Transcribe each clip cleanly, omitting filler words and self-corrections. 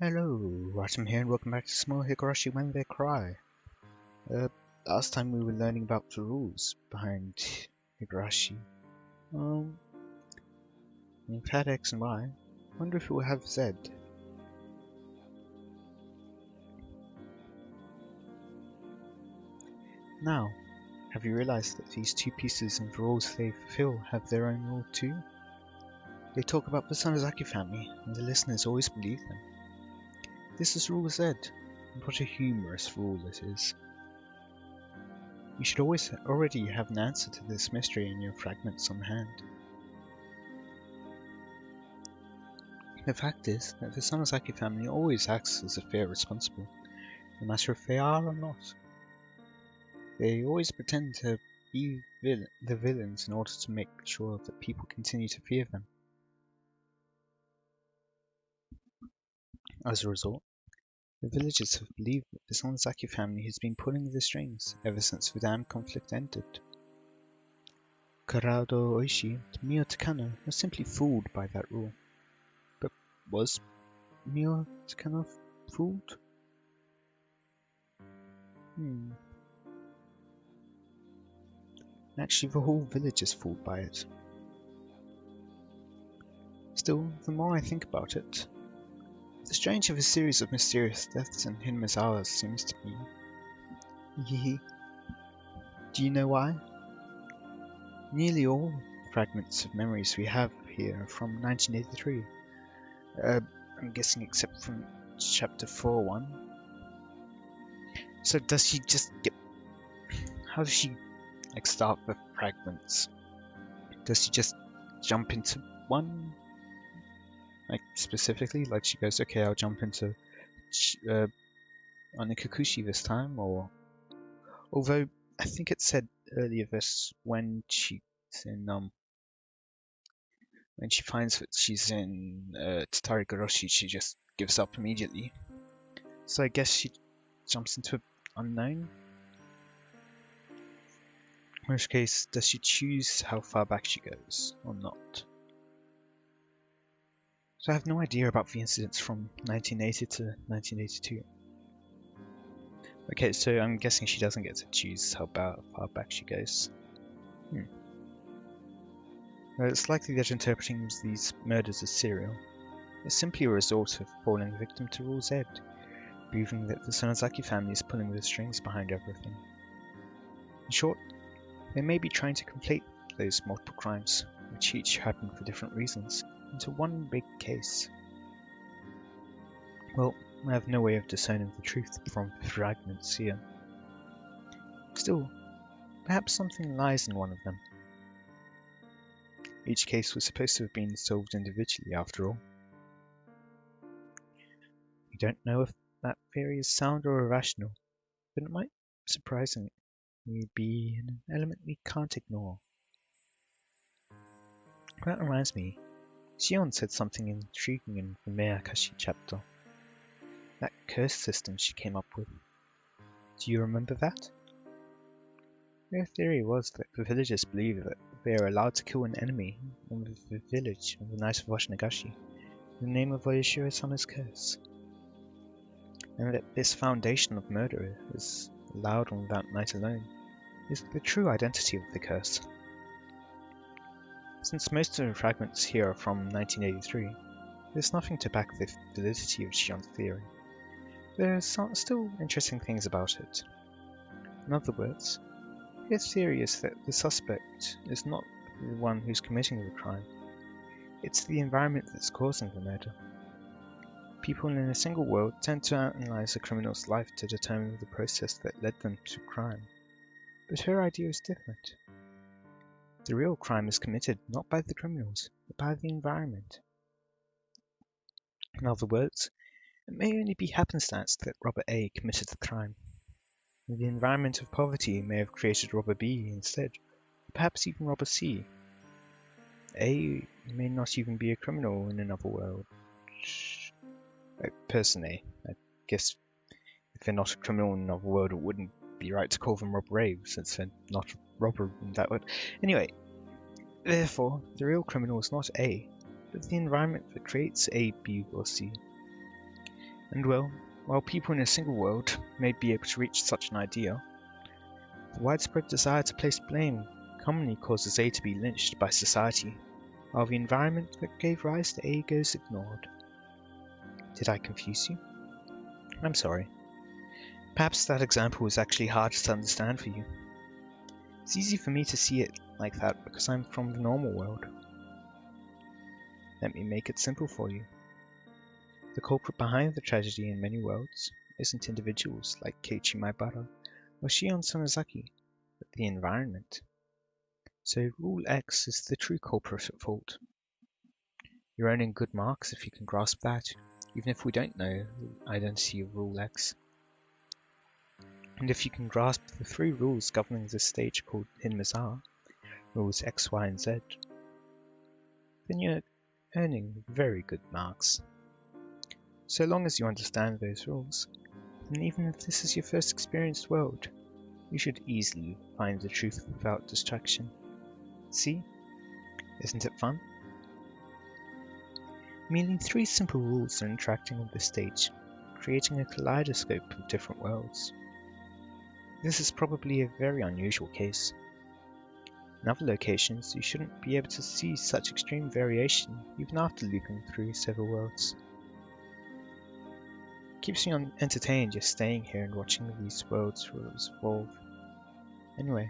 Hello, Watem here and welcome back to small Higurashi When They Cry. Last time we were learning about the rules behind Higurashi. We've had X and Y. Wonder if it will have Z. Now, have you realized that these two pieces and the rules they fulfill have their own rule too? They talk about the Sonozaki family, and the listeners always believe them. This is Rule Z, and what a humorous rule it is. You should already have an answer to this mystery in your fragments on hand. The fact is that the Sonozaki family always acts as if they are responsible, no matter if they are or not. They always pretend to be the villains in order to make sure that people continue to fear them. As a result, the villagers have believed that the Sonozaki family has been pulling the strings ever since the dam conflict ended. Karado Oishi and Mio Takano were simply fooled by that rule. But was Mio Takano fooled? Actually, the whole village is fooled by it. Still, the more I think about it, the strange of a series of mysterious deaths in Hinmizawa seems to be... Do you know why? Nearly all fragments of memories we have here are from 1983. I'm guessing except from chapter 4-1. So does she just get... How does she start the fragments? Does she just jump into one? Specifically, she goes, okay, I'll jump into Onikakushi this time, or... Although, I think it said earlier this when she's in, when she finds that she's in Tatarigoroshi, she just gives up immediately. So I guess she jumps into unknown? In which case, does she choose how far back she goes, or not? So I have no idea about the incidents from 1980 to 1982. Okay, so I'm guessing she doesn't get to choose how far back she goes. Well, it's likely that interpreting these murders as serial is simply a result of falling victim to Rule Z, believing that the Sonozaki family is pulling the strings behind everything. In short, they may be trying to conflate those multiple crimes, which each happen for different reasons, into one big case. Well, I have no way of discerning the truth from fragments here. Still, perhaps something lies in one of them. Each case was supposed to have been solved individually, after all. We don't know if that theory is sound or irrational, but it might, surprisingly, be an element we can't ignore. That reminds me, Shion said something intriguing in the Minagoroshi chapter. That curse system she came up with. Do you remember that? Their theory was that the villagers believe that they are allowed to kill an enemy in the village on the night of Washinagashi in the name of Oyashiro-sama's curse, and that this foundation of murder is allowed on that night alone is the true identity of the curse. Since most of the fragments here are from 1983, there's nothing to back the validity of Shion's theory. There are still interesting things about it. In other words, his theory is that the suspect is not the one who's committing the crime. It's the environment that's causing the murder. People in a single world tend to analyze a criminal's life to determine the process that led them to crime. But her idea is different. The real crime is committed not by the criminals, but by the environment. In other words, it may only be happenstance that robber A committed the crime. The environment of poverty may have created robber B instead, perhaps even robber C. A may not even be a criminal in another world. Person A. I guess if they're not a criminal in another world, it wouldn't be right to call them robber A, since they're not a robber in that world. Anyway, therefore, the real criminal is not A, but the environment that creates A, B, or C. And well, while people in a single world may be able to reach such an ideal, the widespread desire to place blame commonly causes A to be lynched by society, while the environment that gave rise to A goes ignored. Did I confuse you? I'm sorry. Perhaps that example was actually harder to understand for you. It's easy for me to see it like that because I'm from the normal world. Let me make it simple for you. The culprit behind the tragedy in many worlds isn't individuals like Keiichi Maibara or Shion Sonozaki, but the environment. So Rule X is the true culprit at fault. You're earning good marks if you can grasp that, even if we don't know the identity of Rule X. And if you can grasp the 3 rules governing this stage called Hinmazar, rules X, Y, and Z, then you're earning very good marks. So long as you understand those rules, then even if this is your first experienced world, you should easily find the truth without distraction. See? Isn't it fun? Merely 3 simple rules are interacting with the stage, creating a kaleidoscope of different worlds. This is probably a very unusual case. In other locations, you shouldn't be able to see such extreme variation even after looping through several worlds. It keeps me entertained just staying here and watching these worlds evolve. Anyway,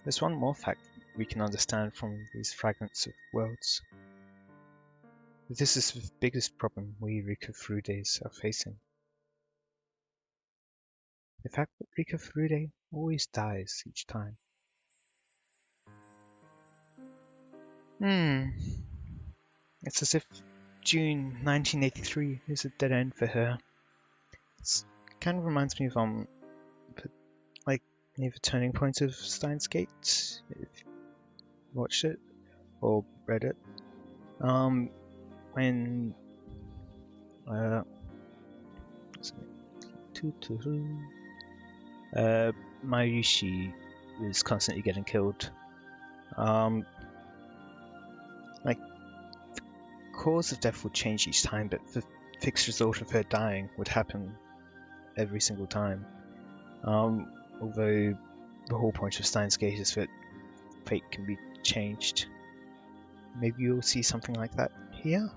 there's one more fact we can understand from these fragments of worlds. This is the biggest problem we Rika Furudes are facing. The fact that Rika Furude always dies each time. It's as if June 1983 is a dead end for her. It kind of reminds me of like near the turning point of Steins Gate, if you watched it or read it. When Mayushi is constantly getting killed. Like the cause of death would change each time, but the fixed result of her dying would happen every single time. Although the whole point of Steins Gate is that fate can be changed. Maybe you'll see something like that here?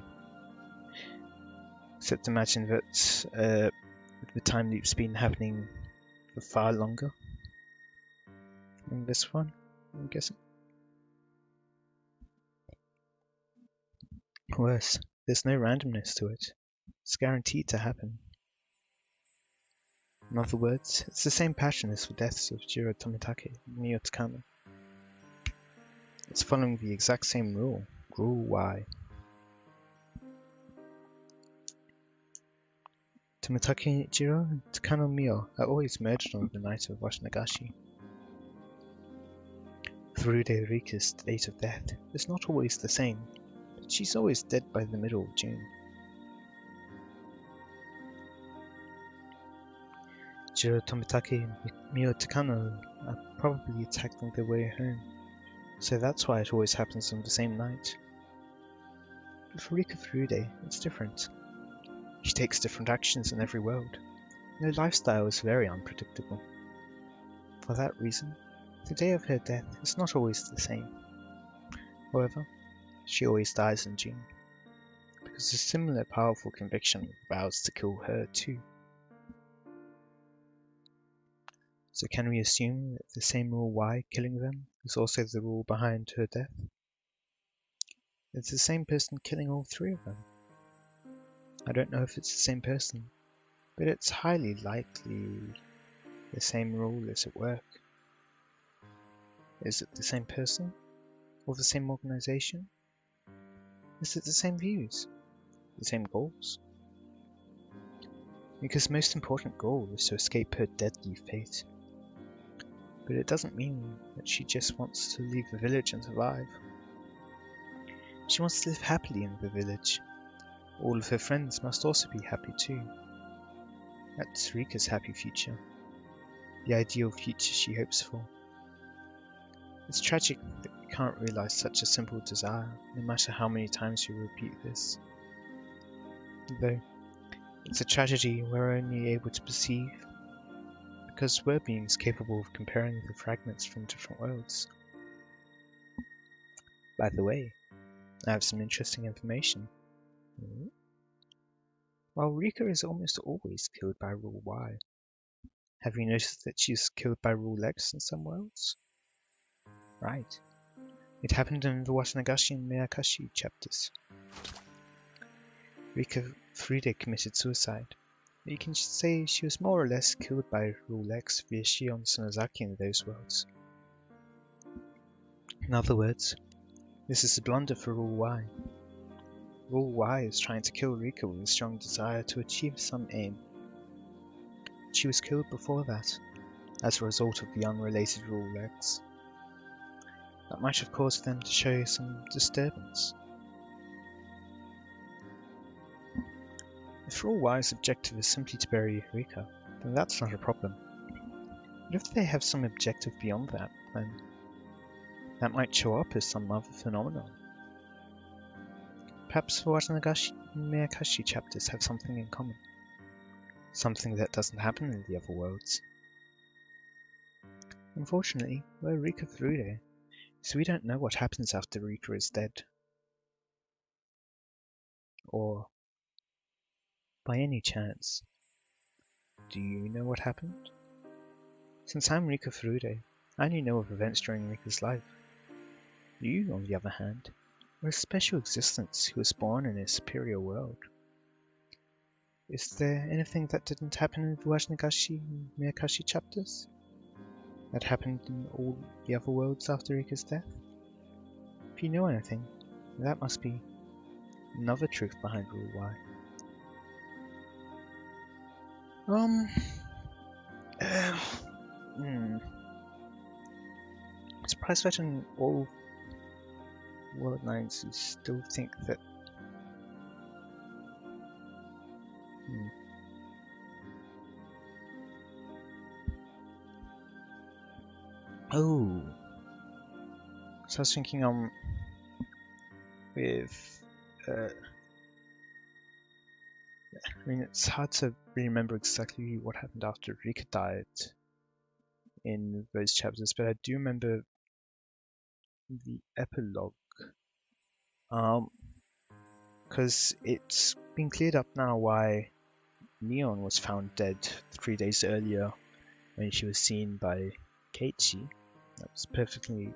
Except imagine that the time loop's been happening for far longer than this one, I'm guessing. Worse, there's no randomness to it. It's guaranteed to happen. In other words, it's the same pattern as the deaths of Jiro Tomitake and Mio Takano. It's following the exact same rule, Rule Y. Tomitake Jiro and Takano Mio are always murdered on the night of Washinagashi. Furude Rika's date of death is not always the same, but she's always dead by the middle of June. Jiro Tomitake and Mio Takano are probably attacked on their way home, so that's why it always happens on the same night. But for Rika Furude, it's different. She takes different actions in every world. Her lifestyle is very unpredictable. For that reason, the day of her death is not always the same. However, she always dies in June, because a similar powerful conviction vows to kill her too. So can we assume that the same rule Y killing them is also the rule behind her death? It's the same person killing all 3 of them. I don't know if it's the same person, but it's highly likely the same rule is at work. Is it the same person? Or the same organization? Is it the same views? The same goals? Rika's most important goal is to escape her deadly fate. But it doesn't mean that she just wants to leave the village and survive. She wants to live happily in the village. All of her friends must also be happy too. That's Rika's happy future. The ideal future she hopes for. It's tragic that we can't realize such a simple desire, no matter how many times you repeat this. Though, It's a tragedy we're only able to perceive because we're beings capable of comparing the fragments from different worlds. By the way, I have some interesting information. While Rika is almost always killed by Rule Y, have you noticed that she's killed by Rule X in some worlds? Right. It happened in the Watem and Minagoroshi chapters. Rika Frude committed suicide. You can say she was more or less killed by Rule X via Shion Sonozaki in those worlds. In other words, this is a blunder for Rule Y. Rule Y is trying to kill Rika with a strong desire to achieve some aim. She was killed before that, as a result of the unrelated Rule X. That might have caused them to show some disturbance. If Rule Y's objective is simply to bury Rika, then that's not a problem. But if they have some objective beyond that, then that might show up as some other phenomenon. Perhaps the Watem and Minagoroshi chapters have something in common. Something that doesn't happen in the other worlds. Unfortunately, we're Rika Frude, so we don't know what happens after Rika is dead. Or, by any chance, do you know what happened? Since I'm Rika Frude, I only know of events during Rika's life. You, on the other hand, are a special existence who was born in a superior world. Is there anything that didn't happen in the Higurashi and Minagoroshi chapters? That happened in all the other worlds after Rika's death? If you know anything, that must be another truth behind Rule Y. I'm surprised that in all world lines you still think that. Oh, so I was thinking with I mean, it's hard to remember exactly what happened after Rika died in those chapters, but I do remember the epilogue. Because it's been cleared up now why Neon was found dead 3 days earlier when she was seen by Keiichi. That was perfectly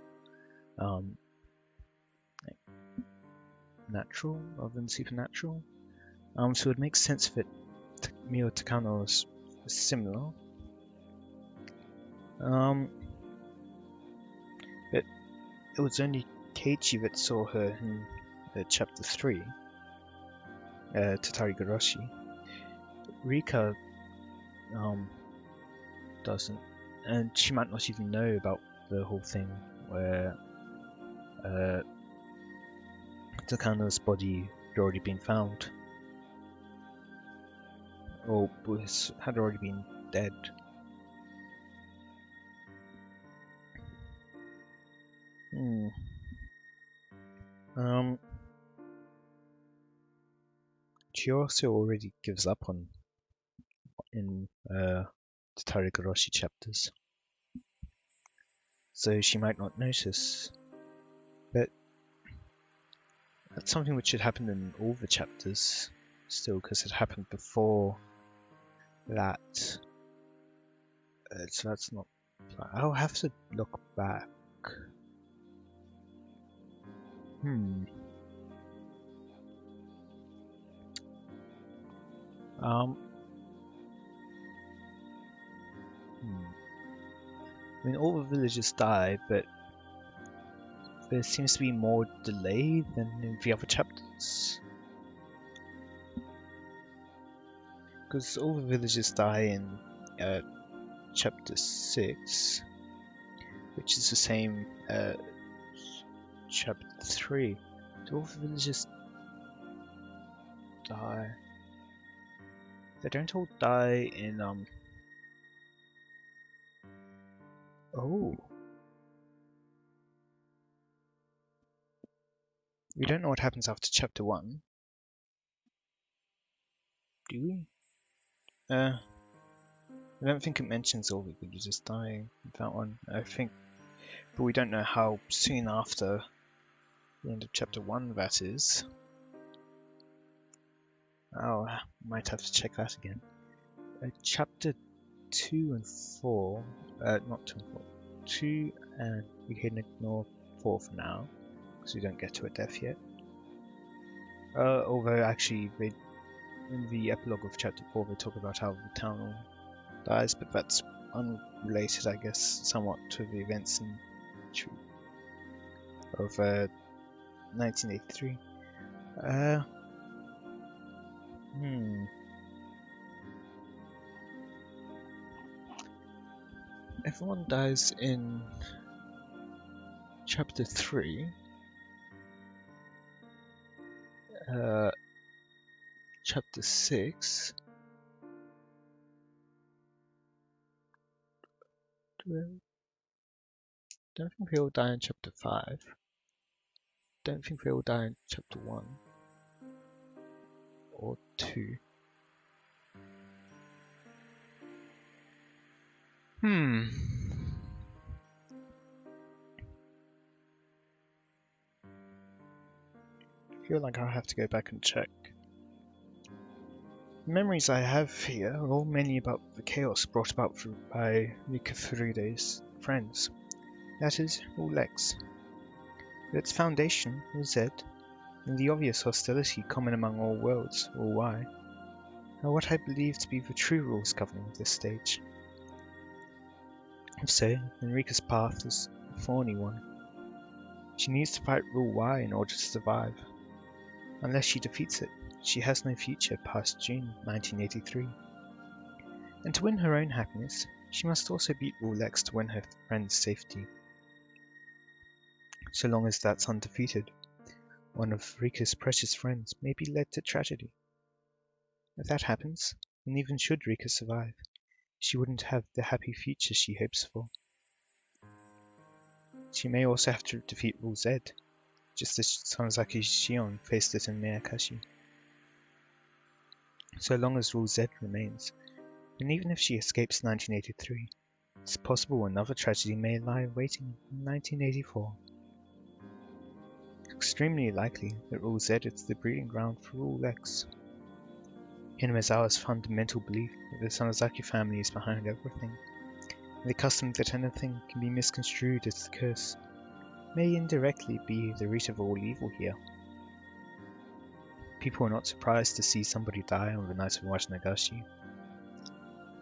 natural rather than supernatural. So it makes sense that Mio Takano was similar. But it was only Keiichi that saw her in chapter 3, Tatari Garashi. Rika doesn't, and she might not even know about the whole thing where Takano's body had already been found, or had already been dead. She also already gives up on in the Tarigoroshi chapters, so she might not notice. But that's something which should happen in all the chapters still, because it happened before that. So that's not. I'll have to look back. I mean, all the villagers die, but there seems to be more delay than in the other chapters. Because all the villagers die in chapter 6, which is the same chapter 3. Do all the villagers die? They don't all die in Oh. We don't know what happens after chapter 1. Do we? I don't think it mentions all the villagers dying with that one. I think, but we don't know how soon after the end of chapter 1 that is. Oh, I might have to check that again. Chapter 2 and 4, not 2 and 4, 2 and we can ignore 4 for now, because we don't get to a death yet. Although actually, in the epilogue of chapter 4 they talk about how the town all dies, but that's unrelated, I guess, somewhat to the events of 1983. Everyone dies in chapter 3. Chapter 6. Don't think they all die in chapter 5. Don't think they all die in chapter 1 or 2. I feel like I'll have to go back and check. The memories I have here are all mainly about the chaos brought about by Rika Furude's friends. That is, all Lex. But its foundation was Z, and the obvious hostility common among all worlds, or Y, are what I believe to be the true rules governing this stage. If so, then Rika's path is a thorny one. She needs to fight Rule Y in order to survive. Unless she defeats it, she has no future past June 1983. And to win her own happiness, she must also beat Rule X to win her friend's safety. So long as that's undefeated, one of Rika's precious friends may be led to tragedy. If that happens, then even should Rika survive, she wouldn't have the happy future she hopes for. She may also have to defeat Rule Z, just as Sonozaki Shion faced it in Miyakashi. So long as Rule Z remains, and even if she escapes 1983, it's possible another tragedy may lie waiting in 1984. Extremely likely that Rule Z is the breeding ground for Rule X. Hinamezawa's fundamental belief that the Sonozaki family is behind everything, and the custom that anything can be misconstrued as the curse, may indirectly be the root of all evil here. People are not surprised to see somebody die on the night of Watem.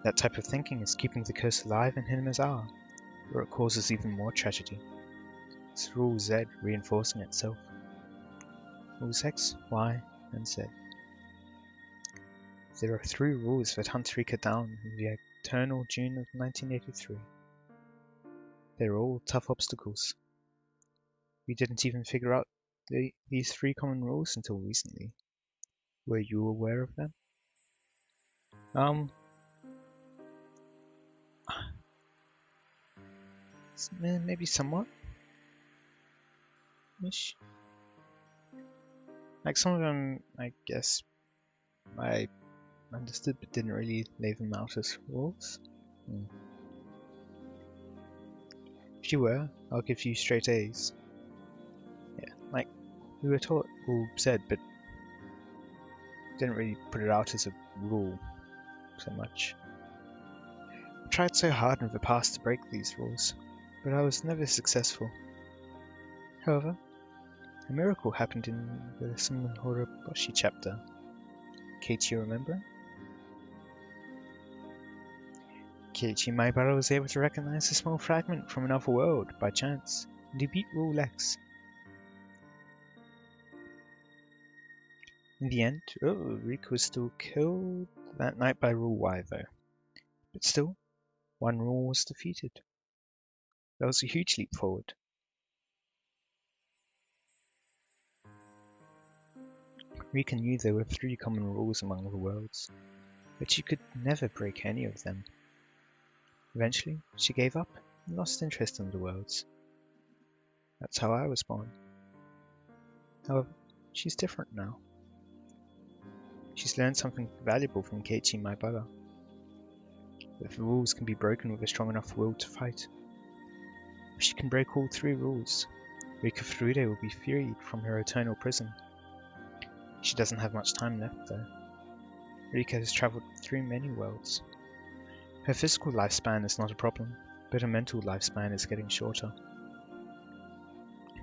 That type of thinking is keeping the curse alive in Hinamezawa, where it causes even more tragedy. It's Rule Z reinforcing itself. Rules X, Y, and Z. There are 3 rules that hunt Rika down in the eternal June of 1983. They're all tough obstacles. We didn't even figure out these 3 common rules until recently. Were you aware of them? Maybe somewhat. Ish. Like some of them, I guess, I understood but didn't really lay them out as rules. If you were, I'll give you straight A's. Yeah, like, we were taught Rule Z, but didn't really put it out as a rule so much. I tried so hard in the past to break these rules, but I was never successful. However, a miracle happened in the Minagoroshi chapter. Keiichi, remember? Keiichi Maibara was able to recognize a small fragment from another world by chance, and he beat Rule X. In the end, Rika was still killed that night by Rule Y though. But still, one rule was defeated. That was a huge leap forward. Rika knew there were 3 common rules among the worlds, but she could never break any of them. Eventually, she gave up and lost interest in the worlds. That's how I was born. However, she's different now. She's learned something valuable from Keiichi Maibara, That the rules can be broken with a strong enough will to fight. If she can break all 3 rules, Rika Furude will be freed from her eternal prison. She doesn't have much time left though. Rika has travelled through many worlds. Her physical lifespan is not a problem, but her mental lifespan is getting shorter.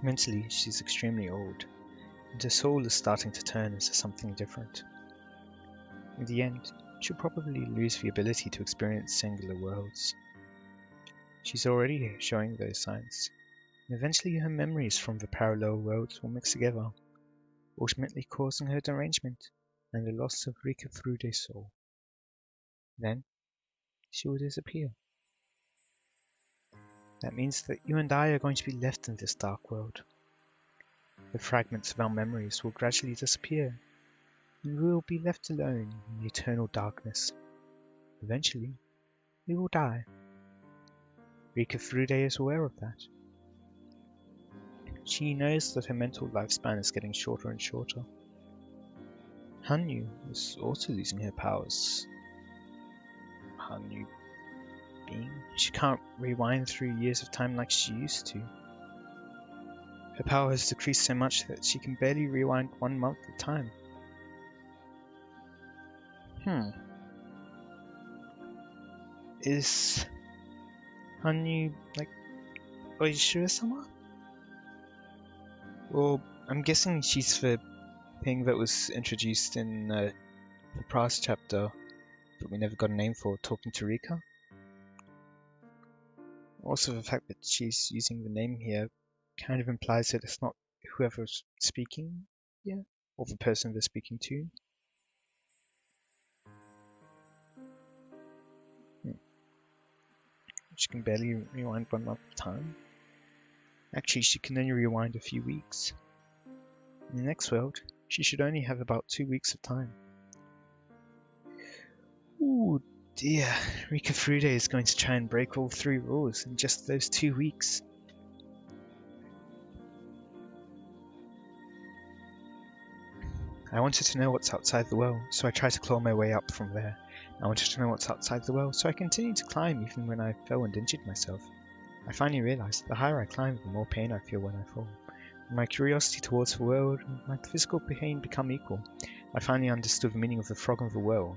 Mentally, she's extremely old, and her soul is starting to turn into something different. In the end, she'll probably lose the ability to experience singular worlds. She's already showing those signs, and eventually her memories from the parallel worlds will mix together, ultimately causing her derangement and the loss of Rika Furude's soul. Then, she will disappear. That means that you and I are going to be left in this dark world. The fragments of our memories will gradually disappear, and we will be left alone in the eternal darkness. Eventually, we will die. Rika Furude is aware of that. She knows that her mental lifespan is getting shorter and shorter. Hanyuu is also losing her powers. Hanyuu being, she can't rewind through years of time like she used to. Her power has decreased so much that she can barely rewind 1 month at a time. Is Hanyuu like Oishiro-sama? Well, I'm guessing she's the thing that was introduced in the past chapter that we never got a name for, talking to Rika. Also, the fact that she's using the name here kind of implies that it's not whoever's speaking here, or the person they're speaking to. She can barely rewind 1 month at a time. Actually, she can only rewind a few weeks. In the next world, she should only have about 2 weeks of time. Ooh dear, Rika Furude is going to try and break all 3 rules in just those 2 weeks. I wanted to know what's outside the well, so I tried to claw my way up from there. I wanted to know what's outside the well, so I continued to climb even when I fell and injured myself. I finally realized that the higher I climb, the more pain I feel when I fall. When my curiosity towards the world and my physical pain become equal, I finally understood the meaning of the frog of the well.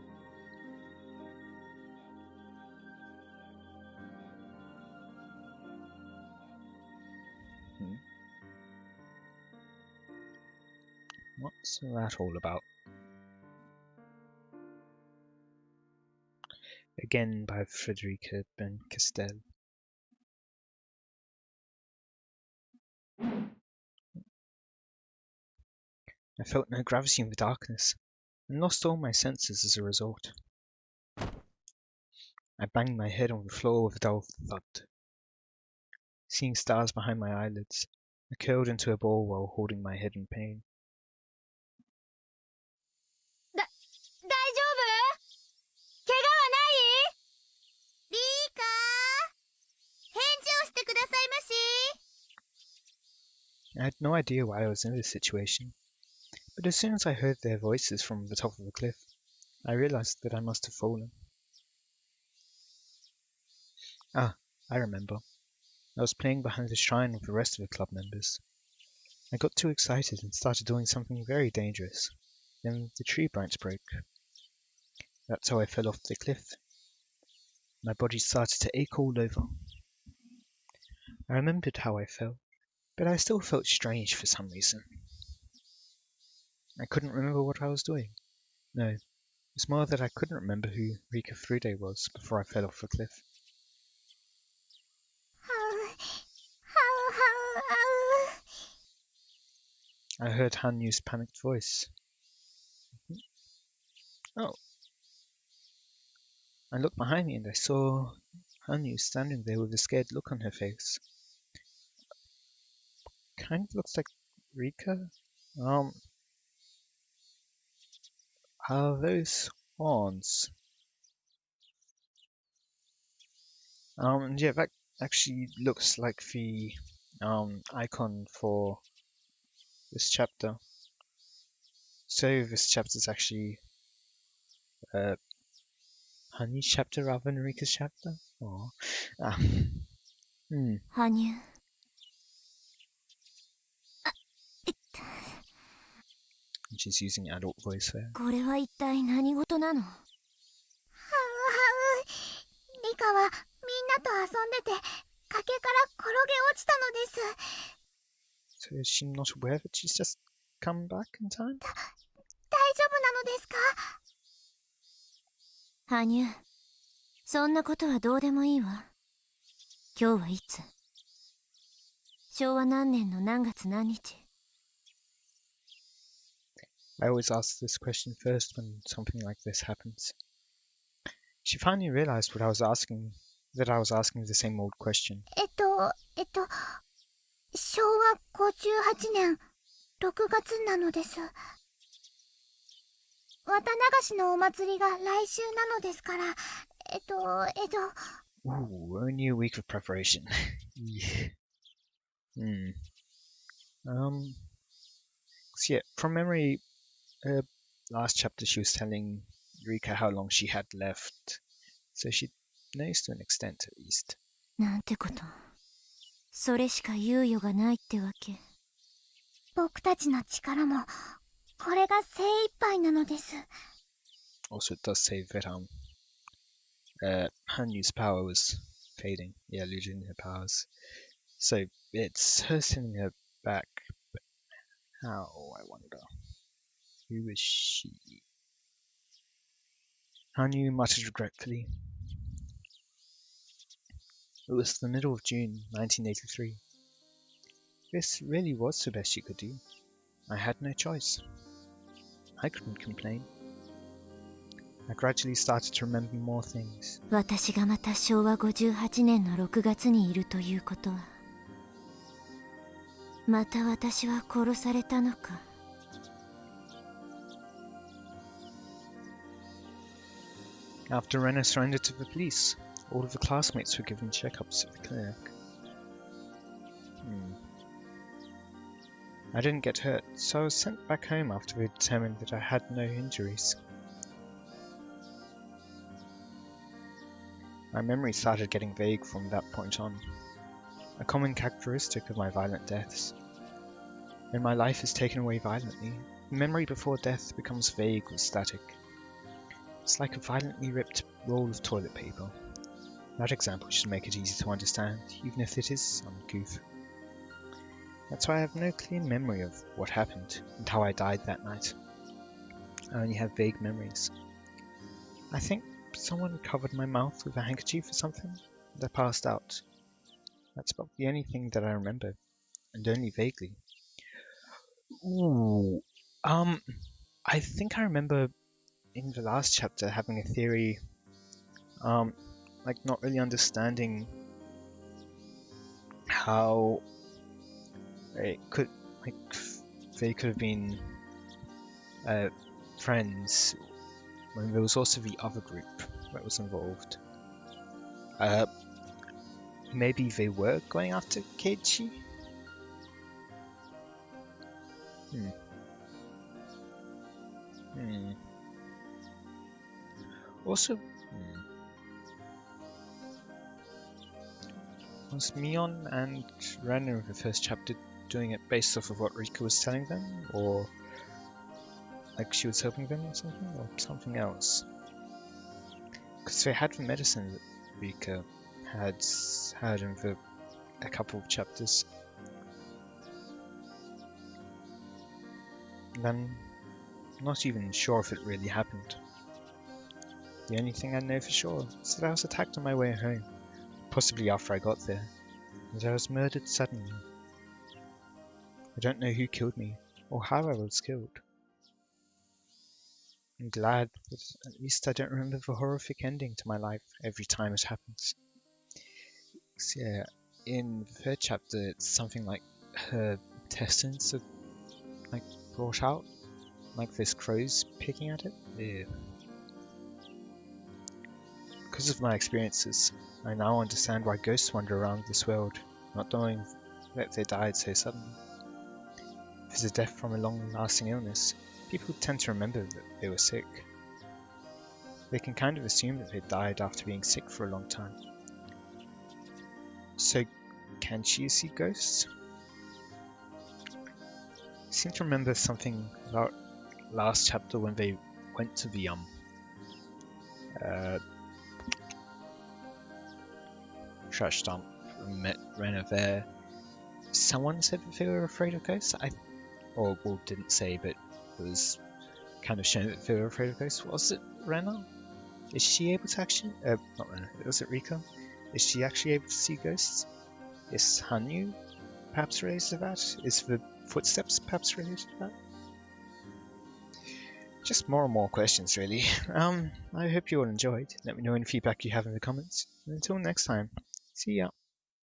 What's that all about? Again by Frederica Ben Castel. I felt no gravity in the darkness, and lost all my senses as a result. I banged my head on the floor with a dull thud. Seeing stars behind my eyelids, I curled into a ball while holding my head in pain. 大丈夫？怪我はない？リーカー、返事をしてくださいまし。I had no idea why I was in this situation, but as soon as I heard their voices from the top of the cliff, I realized that I must have fallen. Ah, I remember. I was playing behind the shrine with the rest of the club members. I got too excited and started doing something very dangerous. Then the tree branch broke. That's how I fell off the cliff. My body started to ache all over. I remembered how I fell, but I still felt strange for some reason. I couldn't remember what I was doing. No, it's more that I couldn't remember who Rika Furude was before I fell off the cliff. I heard Hanyuu's panicked voice. Oh. I looked behind me and I saw Hanyuu standing there with a scared look on her face. Kind of looks like Rika. Are those horns? Yeah, that actually looks like the icon for this chapter. So this chapter is actually Hanyuu's chapter rather than Rika's chapter? Or Hanyuu. She's using adult voice there. これは一体何事なの？はうはう。リカはみんなと遊んでて崖から転げ落ちたのです。 So is she not aware that she's just come back in time? 大丈夫なのですか？羽生、そんなことはどうでもいいわ。今日はいつ？昭和何年の何月何日？ I always ask this question first when something like this happens. She finally realized what I was asking, that I was asking the same old question. 昭和58年6月なのです。綿流しのお祭りが来週なのですから、Ooh, only a week of preparation. Yeah. So yeah, from memory, last chapter she was telling Rika how long she had left, so she knows to an extent at least. なんてこと。それしか猶予がないってわけ。僕たちの力もこれが精一杯なのです。 Also, it does say that Hanyuu's power was fading. Yeah, losing her powers. So it's her sending her back. But how, I wonder? Who is she? Hanyuu muttered regretfully. It was the middle of June, 1983. This really was the best she could do. I had no choice. I couldn't complain. I gradually started to remember more things. 私がまた昭和58年の6月にいるということは、また私は殺されたのか。After Rena surrendered to the police, all of the classmates were given checkups at the clinic. I didn't get hurt, so I was sent back home after they determined that I had no injuries. My memory started getting vague from that point on, a common characteristic of my violent deaths. When my life is taken away violently, the memory before death becomes vague or static. It's like a violently ripped roll of toilet paper. That example should make it easy to understand, even if it is uncouth. That's why I have no clear memory of what happened and how I died that night. I only have vague memories. I think someone covered my mouth with a handkerchief or something, and I passed out. That's about the only thing that I remember, and only vaguely. Ooh, I think I remember in the last chapter having a theory, like not really understanding how it could, like, they could have been friends when there was also the other group that was involved. Maybe they were going after Keiichi? Also, was Mion and Ren in the first chapter doing it based off of what Rika was telling them, or like she was helping them or something else? Because they had the medicine that Rika had in a couple of chapters. And I'm not even sure if it really happened. The only thing I know for sure is that I was attacked on my way home, possibly after I got there, and I was murdered suddenly. I don't know who killed me, or how I was killed. I'm glad that at least I don't remember the horrific ending to my life every time it happens. So yeah, in the third chapter it's something like her intestines are like brought out, like there's crows picking at it. Ew. Because of my experiences, I now understand why ghosts wander around this world, not knowing that they died so suddenly. If it's a death from a long-lasting illness, people tend to remember that they were sick. They can kind of assume that they died after being sick for a long time. So, can she see ghosts? I seem to remember something about last chapter when they went to the trash dump and met Rena there. Someone said that they were afraid of ghosts? Well, didn't say, but it was kind of shown that they were afraid of ghosts. Was it Rena? Is she able to actually... not Rena. Was it Rika? Is she actually able to see ghosts? Is Hanyuu perhaps related to that? Is the footsteps perhaps related to that? Just more and more questions, really. I hope you all enjoyed. Let me know any feedback you have in the comments. And until next time, see ya.